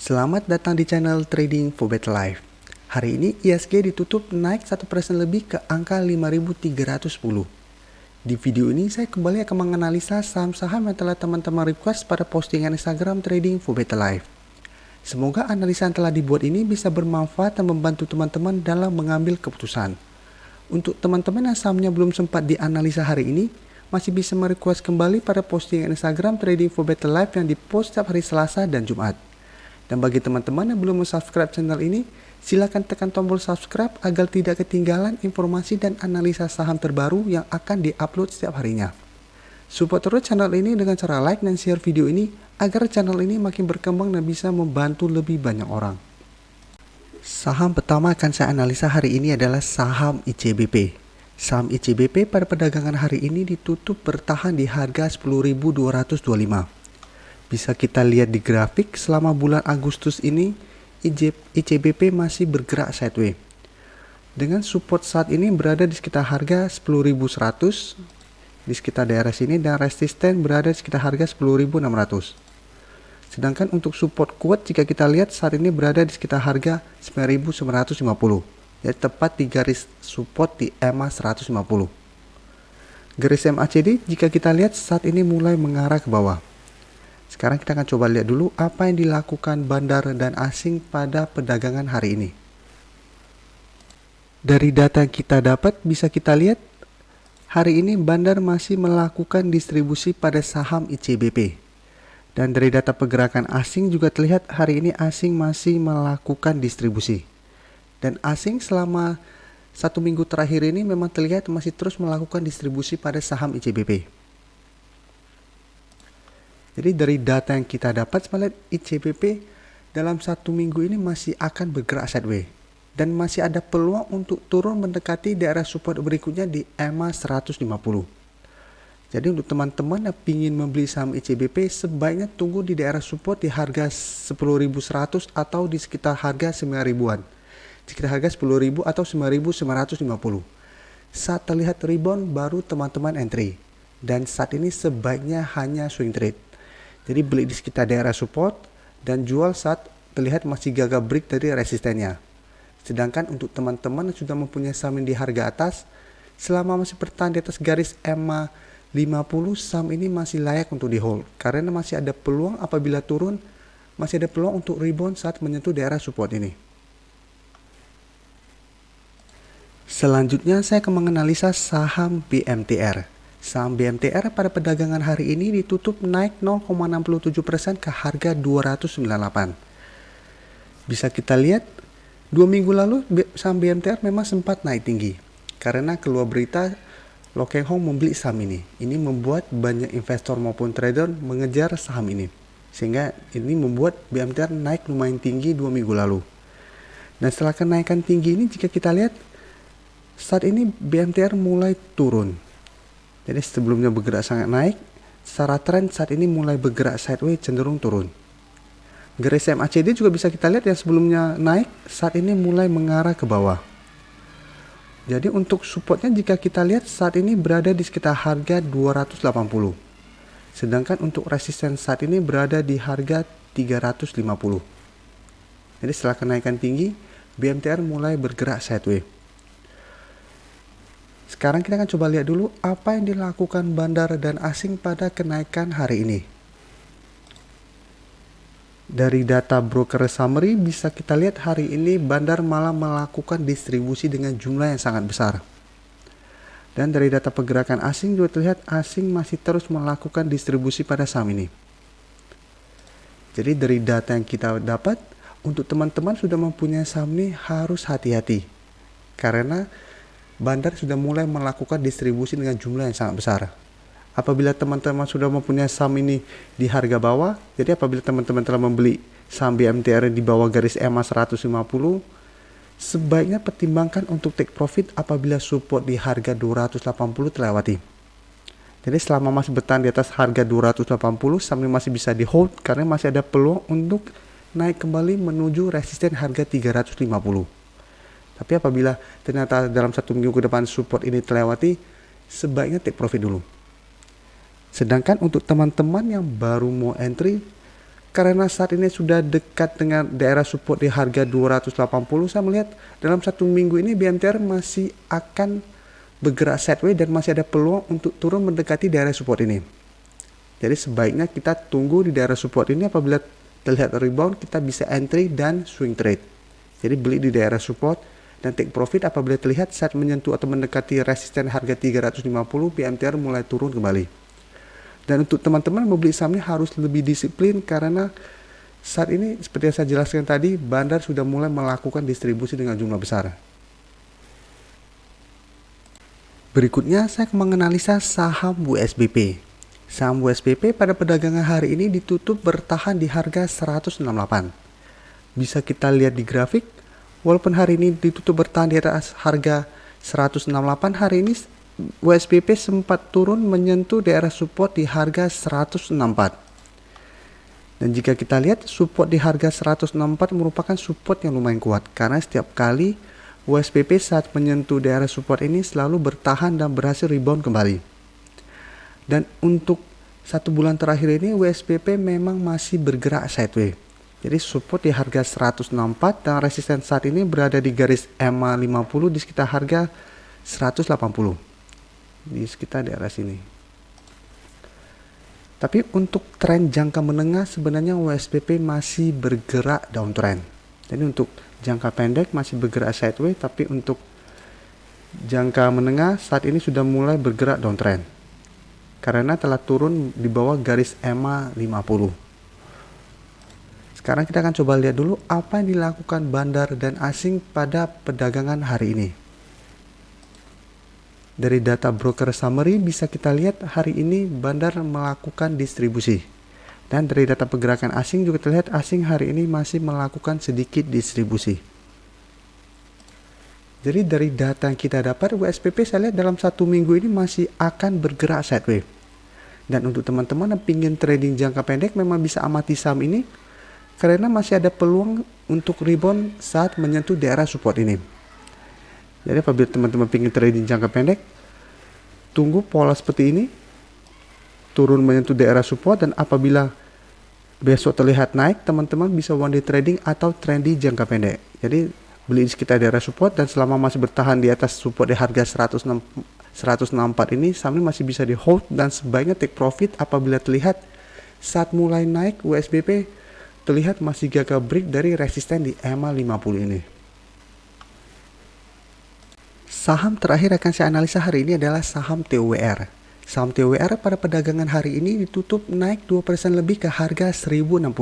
Selamat datang di channel Trading for Better Life. Hari ini ISG ditutup naik 1% lebih ke angka 5.310. Di video ini saya kembali akan menganalisa saham-saham yang telah teman-teman request pada postingan Instagram Trading for Better Life. Semoga analisa yang telah dibuat ini bisa bermanfaat dan membantu teman-teman dalam mengambil keputusan. Untuk teman-teman yang sahamnya belum sempat dianalisa hari ini, masih bisa merequest kembali pada postingan Instagram Trading for Better Life yang dipost setiap hari Selasa dan Jumat. Dan bagi teman-teman yang belum subscribe channel ini, silakan tekan tombol subscribe agar tidak ketinggalan informasi dan analisa saham terbaru yang akan diupload setiap harinya. Support terus channel ini dengan cara like dan share video ini agar channel ini makin berkembang dan bisa membantu lebih banyak orang. Saham pertama akan saya analisa hari ini adalah saham ICBP. Saham ICBP pada perdagangan hari ini ditutup bertahan di harga 10.225. Bisa kita lihat di grafik selama bulan Agustus ini ICBP masih bergerak sideways. Dengan support saat ini berada di sekitar harga 10.100 di sekitar daerah sini dan resisten berada di sekitar harga 10.600. Sedangkan untuk support kuat jika kita lihat saat ini berada di sekitar harga 9.950. Jadi tepat di garis support di EMA 150. Garis MACD jika kita lihat saat ini mulai mengarah ke bawah. Sekarang kita akan coba lihat dulu apa yang dilakukan bandar dan asing pada perdagangan hari ini. Dari data yang kita dapat bisa kita lihat hari ini bandar masih melakukan distribusi pada saham ICBP. Dan dari data pergerakan asing juga terlihat hari ini asing masih melakukan distribusi. Dan asing selama 1 minggu terakhir ini memang terlihat masih terus melakukan distribusi pada saham ICBP. Jadi dari data yang kita dapat melihat ICBP dalam 1 minggu ini masih akan bergerak sideways dan masih ada peluang untuk turun mendekati daerah support berikutnya di EMA 150. Jadi untuk teman-teman yang ingin membeli saham ICBP sebaiknya tunggu di daerah support di harga 10.100 atau di sekitar harga 9.000-an. Sekitar harga 10.000 atau 9.950. Saat terlihat rebound baru teman-teman entry. Dan saat ini sebaiknya hanya swing trade. Jadi beli di sekitar daerah support dan jual saat terlihat masih gagal break dari resistennya. Sedangkan untuk teman-teman yang sudah mempunyai saham di harga atas, selama masih bertahan di atas garis EMA 50, saham ini masih layak untuk di hold. Karena masih ada peluang apabila turun, masih ada peluang untuk rebound saat menyentuh daerah support ini. Selanjutnya saya akan menganalisa saham BMTR. Saham BMTR pada perdagangan hari ini ditutup naik 0,67% ke harga 298. Bisa kita lihat 2 minggu lalu saham BMTR memang sempat naik tinggi karena keluar berita Lo Keng Hong membeli saham ini. Ini membuat banyak investor maupun trader mengejar saham ini. Sehingga ini membuat BMTR naik lumayan tinggi 2 minggu lalu. Dan setelah kenaikan tinggi ini jika kita lihat saat ini BMTR mulai turun. Jadi sebelumnya bergerak sangat naik, secara tren saat ini mulai bergerak sideways cenderung turun. Garis MACD juga bisa kita lihat yang sebelumnya naik, saat ini mulai mengarah ke bawah. Jadi untuk supportnya jika kita lihat saat ini berada di sekitar harga 280. Sedangkan untuk resisten saat ini berada di harga 350. Jadi setelah kenaikan tinggi, BMTR mulai bergerak sideways. Sekarang kita akan coba lihat dulu apa yang dilakukan bandar dan asing pada kenaikan hari ini. Dari data broker summary bisa kita lihat hari ini bandar malah melakukan distribusi dengan jumlah yang sangat besar. Dan dari data pergerakan asing juga terlihat asing masih terus melakukan distribusi pada saham ini. Jadi dari data yang kita dapat, untuk teman-teman sudah mempunyai saham ini harus hati-hati. Karena bandar sudah mulai melakukan distribusi dengan jumlah yang sangat besar. Apabila teman-teman sudah mempunyai saham ini di harga bawah, jadi apabila teman-teman telah membeli saham BMTR di bawah garis EMA 150, sebaiknya pertimbangkan untuk take profit apabila support di harga 280 terlewati. Jadi selama masih bertahan di atas harga 280, saham ini masih bisa di hold karena masih ada peluang untuk naik kembali menuju resisten harga 350. Tapi apabila ternyata dalam 1 minggu ke depan support ini terlewati, sebaiknya take profit dulu. Sedangkan untuk teman-teman yang baru mau entry, karena saat ini sudah dekat dengan daerah support di harga 280, saya melihat dalam 1 minggu ini BMTR masih akan bergerak sideways dan masih ada peluang untuk turun mendekati daerah support ini. Jadi sebaiknya kita tunggu di daerah support ini, apabila terlihat rebound kita bisa entry dan swing trade. Jadi beli di daerah support dan take profit apabila terlihat saat menyentuh atau mendekati resisten harga 350 BMTR mulai turun kembali. Dan untuk teman-teman membeli saham ini harus lebih disiplin, karena saat ini seperti yang saya jelaskan tadi, bandar sudah mulai melakukan distribusi dengan jumlah besar. Berikutnya saya akan menganalisa saham WSBP. Saham WSBP pada perdagangan hari ini ditutup bertahan di harga 168. Bisa kita lihat di grafik, walaupun hari ini ditutup bertahan di atas harga 168, hari ini WSBP sempat turun menyentuh daerah support di harga 164. Dan jika kita lihat, support di harga 164 merupakan support yang lumayan kuat, karena setiap kali WSBP saat menyentuh daerah support ini selalu bertahan dan berhasil rebound kembali. Dan untuk 1 bulan terakhir ini WSBP memang masih bergerak sideways. Jadi support di harga 164 dan resisten saat ini berada di garis EMA 50 di sekitar harga 180. Di sekitar daerah sini. Tapi untuk tren jangka menengah sebenarnya WSBP masih bergerak downtrend. Jadi untuk jangka pendek masih bergerak sideways, tapi untuk jangka menengah saat ini sudah mulai bergerak downtrend, karena telah turun di bawah garis EMA 50. Sekarang kita akan coba lihat dulu apa yang dilakukan bandar dan asing pada perdagangan hari ini. Dari data broker summary bisa kita lihat hari ini bandar melakukan distribusi. Dan dari data pergerakan asing juga terlihat asing hari ini masih melakukan sedikit distribusi. Jadi dari data yang kita dapat, WSBP saya lihat dalam 1 minggu ini masih akan bergerak sideways. Dan untuk teman-teman yang ingin trading jangka pendek memang bisa amati saham ini, karena masih ada peluang untuk rebound saat menyentuh daerah support ini. Jadi apabila teman-teman ingin trading jangka pendek, tunggu pola seperti ini, turun menyentuh daerah support, dan apabila besok terlihat naik, teman-teman bisa one day trading atau trendy jangka pendek. Jadi beli di sekitar daerah support, dan selama masih bertahan di atas support di harga 164 ini, saham ini masih bisa di hold dan sebaiknya take profit apabila terlihat saat mulai naik WSBP terlihat masih gagal break dari resisten di EMA 50 ini. Saham terakhir akan saya analisa hari ini adalah saham TWR. Saham TWR pada perdagangan hari ini ditutup naik 2% lebih ke harga 1060.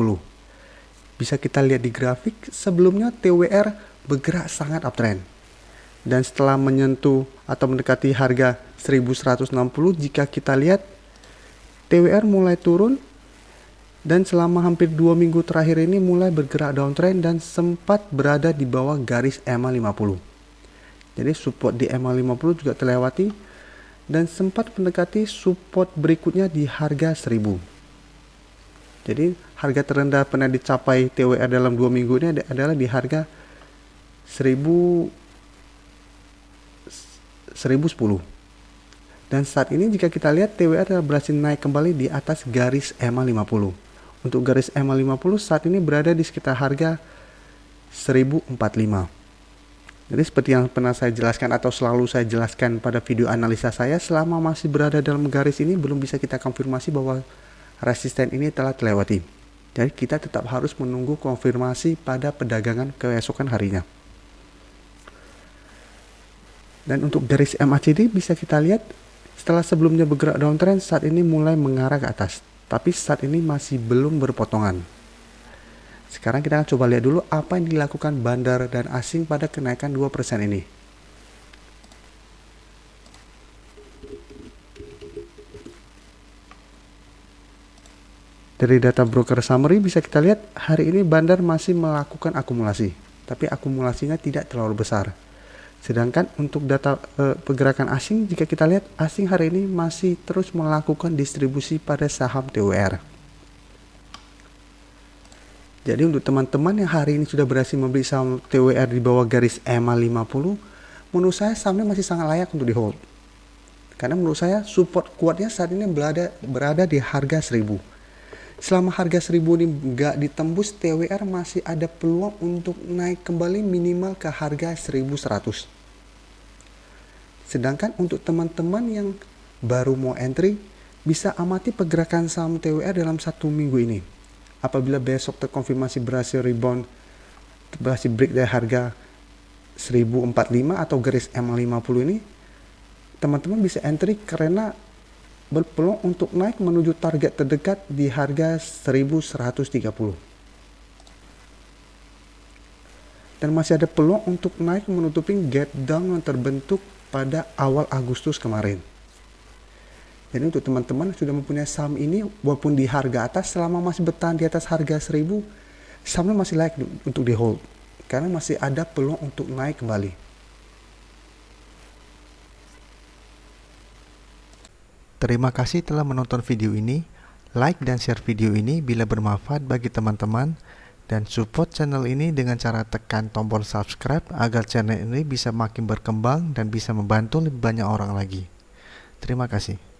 Bisa kita lihat di grafik, sebelumnya TWR bergerak sangat uptrend. Dan setelah menyentuh atau mendekati harga 1160, jika kita lihat TWR mulai turun dan selama hampir 2 minggu terakhir ini mulai bergerak downtrend dan sempat berada di bawah garis EMA 50. Jadi support di EMA 50 juga terlewati dan sempat mendekati support berikutnya di harga 1000. Jadi harga terendah pernah dicapai TWR dalam 2 minggu ini adalah di harga 1010. Dan saat ini jika kita lihat TWR telah berhasil naik kembali di atas garis EMA 50. Untuk garis EMA 50 saat ini berada di sekitar harga 1045. Jadi seperti yang pernah saya jelaskan atau selalu saya jelaskan pada video analisa saya, selama masih berada dalam garis ini belum bisa kita konfirmasi bahwa resisten ini telah terlewati. Jadi kita tetap harus menunggu konfirmasi pada perdagangan keesokan harinya. Dan untuk garis MACD bisa kita lihat setelah sebelumnya bergerak downtrend, saat ini mulai mengarah ke atas, tapi saat ini masih belum berpotongan. Sekarang kita akan coba lihat dulu apa yang dilakukan bandar dan asing pada kenaikan 2% ini. Dari data broker summary bisa kita lihat hari ini bandar masih melakukan akumulasi, tapi akumulasinya tidak terlalu besar. Sedangkan untuk data pergerakan asing, jika kita lihat asing hari ini masih terus melakukan distribusi pada saham TWR. Jadi untuk teman-teman yang hari ini sudah berhasil membeli saham TWR di bawah garis EMA 50, menurut saya sahamnya masih sangat layak untuk di hold. Karena menurut saya support kuatnya saat ini berada di harga 1000. Selama harga 1000 ini nggak ditembus, TWR masih ada peluang untuk naik kembali minimal ke harga 1100. Sedangkan untuk teman-teman yang baru mau entry, bisa amati pergerakan saham TWR dalam 1 minggu ini. Apabila besok terkonfirmasi berhasil rebound, berhasil break dari harga 1045 atau garis M50 ini, teman-teman bisa entry karena berpeluang untuk naik menuju target terdekat di harga 1130. Dan masih ada peluang untuk naik menutupi gap down yang terbentuk pada awal Agustus kemarin. Jadi untuk teman-teman yang sudah mempunyai saham ini, walaupun di harga atas, selama masih bertahan di atas harga 1000, sahamnya masih layak untuk di hold karena masih ada peluang untuk naik kembali. Terima kasih telah menonton video ini. Like dan share video ini bila bermanfaat bagi teman-teman, dan support channel ini dengan cara tekan tombol subscribe agar channel ini bisa makin berkembang dan bisa membantu lebih banyak orang lagi. Terima kasih.